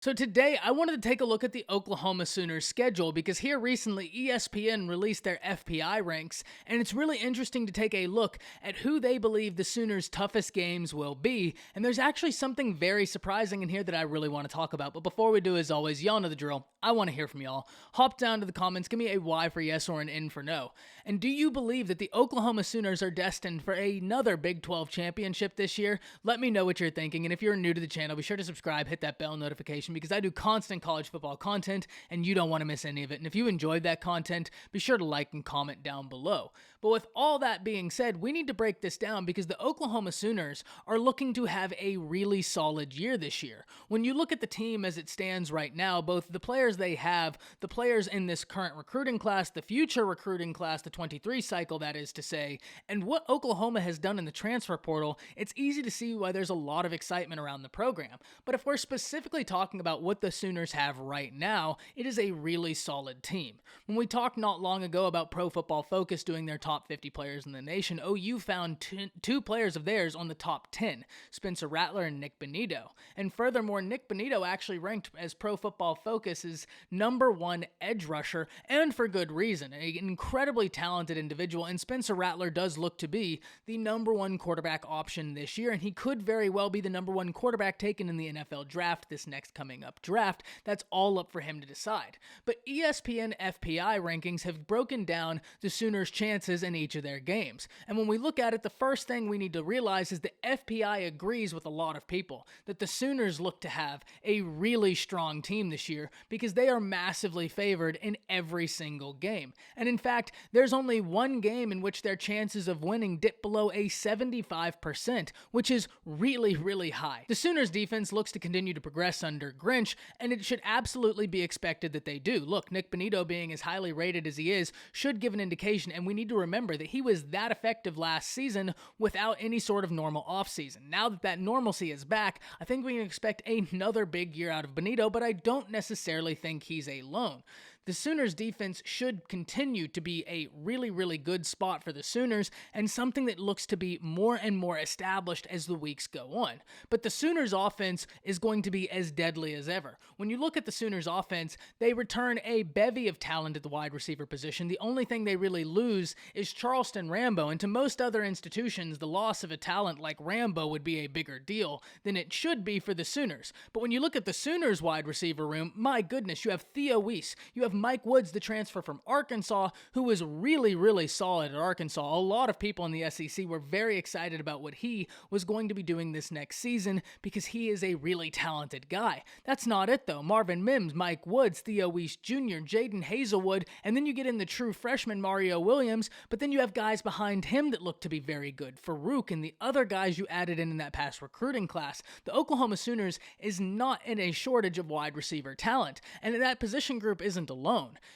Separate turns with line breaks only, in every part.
So today, I wanted to take a look at the Oklahoma Sooners schedule because here recently ESPN released their FPI ranks, and it's really interesting to take a look at who they believe the Sooners' toughest games will be, and there's actually something very surprising in here that I really want to talk about. But before we do, as always, y'all know the drill. I want to hear from y'all. Hop down to the comments, give me a Y for yes or an N for no. And do you believe that the Oklahoma Sooners are destined for another Big 12 championship this year? Let me know what you're thinking, and if you're new to the channel, be sure to subscribe, hit that bell notification, because I do constant college football content and you don't want to miss any of it. And if you enjoyed that content, be sure to like and comment down below. But with all that being said, we need to break this down because the Oklahoma Sooners are looking to have a really solid year this year. When you look at the team as it stands right now, both the players they have, the players in this current recruiting class, the future recruiting class, the 23 cycle that is to say, and what Oklahoma has done in the transfer portal, it's easy to see why there's a lot of excitement around the program. But if we're specifically talking about what the Sooners have right now, it is a really solid team. When we talked not long ago about Pro Football Focus doing their top 50 players in the nation, OU found two players of theirs on the top 10, Spencer Rattler and Nick Benito. And furthermore, Nick Benito actually ranked as Pro Football Focus's #1 edge rusher, and for good reason. An incredibly talented individual, and Spencer Rattler does look to be the #1 quarterback option this year, and he could very well be the #1 quarterback taken in the NFL draft this next coming up draft. That's all up for him to decide. But ESPN FPI rankings have broken down the Sooners' chances in each of their games. And when we look at it, the first thing we need to realize is that FPI agrees with a lot of people that the Sooners look to have a really strong team this year because they are massively favored in every single game. And in fact, there's only one game in which their chances of winning dip below a 75%, which is really, really high. The Sooners' defense looks to continue to progress under Grinch, and it should absolutely be expected that they do. Look, Nick Benito being as highly rated as he is should give an indication, and we need to remember that he was that effective last season without any sort of normal offseason. Now that normalcy is back, I think we can expect another big year out of Benito, but I don't necessarily think he's alone. The Sooners defense should continue to be a really, really good spot for the Sooners and something that looks to be more and more established as the weeks go on. But the Sooners offense is going to be as deadly as ever. When you look at the Sooners offense, they return a bevy of talent at the wide receiver position. The only thing they really lose is Charleston Rambo, and to most other institutions, the loss of a talent like Rambo would be a bigger deal than it should be for the Sooners. But when you look at the Sooners wide receiver room, my goodness, you have Theo Weiss, you have Mike Woods, the transfer from Arkansas, who was really, really solid at Arkansas. A lot of people in the SEC were very excited about what he was going to be doing this next season because he is a really talented guy. That's not it though. Marvin Mims, Mike Woods, Theo Weiss Jr., Jaden Hazelwood, and then you get in the true freshman Mario Williams, but then you have guys behind him that look to be very good. Farouk and the other guys you added in that past recruiting class. The Oklahoma Sooners is not in a shortage of wide receiver talent, and that position group isn't alone.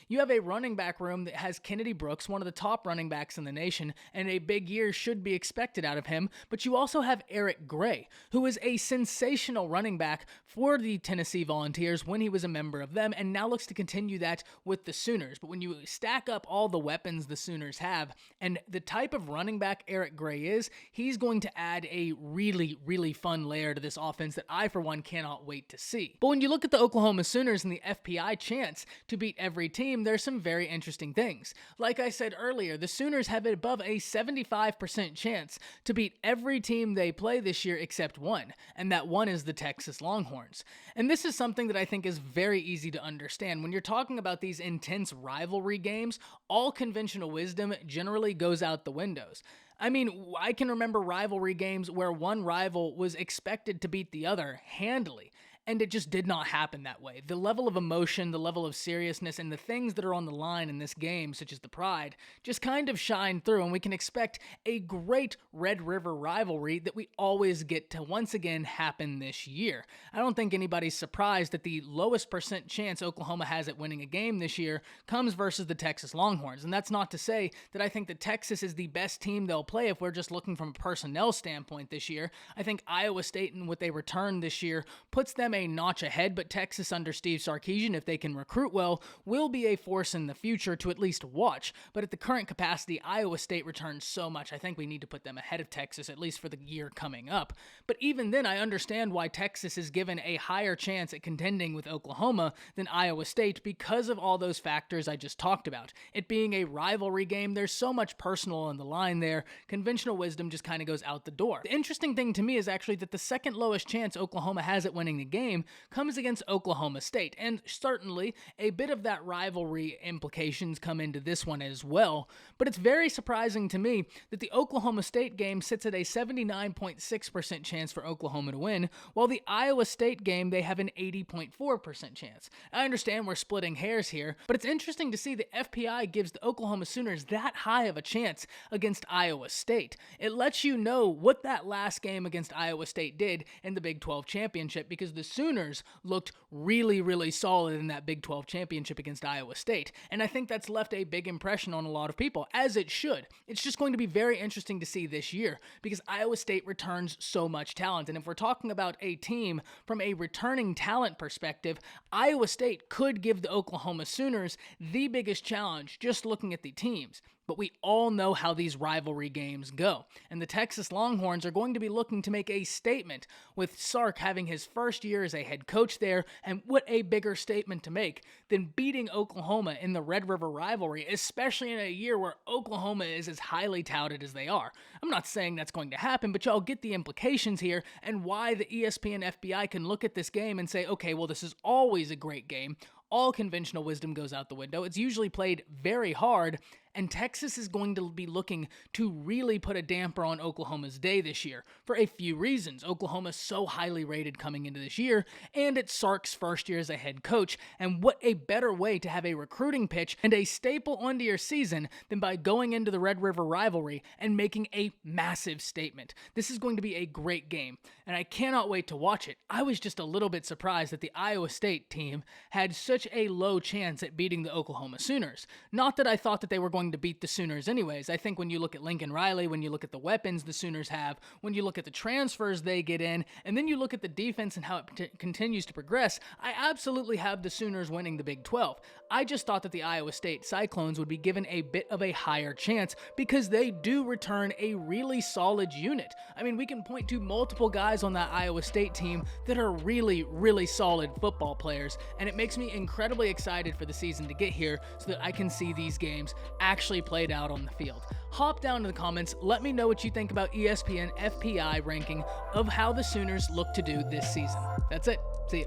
You have a running back room that has Kennedy Brooks, one of the top running backs in the nation, and a big year should be expected out of him, but you also have Eric Gray, who is a sensational running back for the Tennessee Volunteers when he was a member of them, and now looks to continue that with the Sooners. But when you stack up all the weapons the Sooners have, and the type of running back Eric Gray is, he's going to add a really, really fun layer to this offense that I, for one, cannot wait to see. But when you look at the Oklahoma Sooners and the FPI chance to beat every team, there's some very interesting things. Like I said earlier, the Sooners have above a 75% chance to beat every team they play this year except one, and that one is the Texas Longhorns. And this is something that I think is very easy to understand. When you're talking about these intense rivalry games, all conventional wisdom generally goes out the windows. I mean, I can remember rivalry games where one rival was expected to beat the other handily, and it just did not happen that way. The level of emotion, the level of seriousness, and the things that are on the line in this game, such as the pride, just kind of shine through, and we can expect a great Red River rivalry that we always get to once again happen this year. I don't think anybody's surprised that the lowest percent chance Oklahoma has at winning a game this year comes versus the Texas Longhorns, and that's not to say that I think that Texas is the best team they'll play if we're just looking from a personnel standpoint this year. I think Iowa State and what they returned this year puts them them a notch ahead, but Texas under Steve Sarkisian, if they can recruit well, will be a force in the future to at least watch. But at the current capacity, Iowa State returns so much, I think we need to put them ahead of Texas, at least for the year coming up. But even then, I understand why Texas is given a higher chance at contending with Oklahoma than Iowa State because of all those factors I just talked about. It being a rivalry game, there's so much personal on the line there. Conventional wisdom just kind of goes out the door. The interesting thing to me is actually that the second lowest chance Oklahoma has at winning the game comes against Oklahoma State, and certainly a bit of that rivalry implications come into this one as well. But it's very surprising to me that the Oklahoma State game sits at a 79.6% chance for Oklahoma to win, while the Iowa State game, they have an 80.4% chance. I understand we're splitting hairs here, but it's interesting to see the FPI gives the Oklahoma Sooners that high of a chance against Iowa State. It lets you know what that last game against Iowa State did in the Big 12 championship, because the Sooners looked really, really solid in that Big 12 championship against Iowa State, and I think that's left a big impression on a lot of people, as it should. It's just going to be very interesting to see this year, because Iowa State returns so much talent, and if we're talking about a team from a returning talent perspective, Iowa State could give the Oklahoma Sooners the biggest challenge just looking at the teams. But we all know how these rivalry games go, and the Texas Longhorns are going to be looking to make a statement with Sark having his first year as a head coach there, and what a bigger statement to make than beating Oklahoma in the Red River rivalry, especially in a year where Oklahoma is as highly touted as they are. I'm not saying that's going to happen, but y'all get the implications here and why the ESPN FPI can look at this game and say, okay, well, this is always a great game. All conventional wisdom goes out the window. It's usually played very hard, and Texas is going to be looking to really put a damper on Oklahoma's day this year for a few reasons. Oklahoma's so highly rated coming into this year, and it's Sark's first year as a head coach, and what a better way to have a recruiting pitch and a staple onto your season than by going into the Red River rivalry and making a massive statement. This is going to be a great game, and I cannot wait to watch it. I was just a little bit surprised that the Iowa State team had such a low chance at beating the Oklahoma Sooners. Not that I thought that they were going to beat the Sooners anyways. I think when you look at Lincoln Riley, when you look at the weapons the Sooners have, when you look at the transfers they get in, and then you look at the defense and how it continues to progress, I absolutely have the Sooners winning the Big 12. I just thought that the Iowa State Cyclones would be given a bit of a higher chance because they do return a really solid unit. I mean, we can point to multiple guys on that Iowa State team that are really, really solid football players, and it makes me incredibly excited for the season to get here so that I can see these games actually played out on the field. Hop down to the comments, let me know what you think about ESPN FPI ranking of how the Sooners look to do this season. That's it. See ya.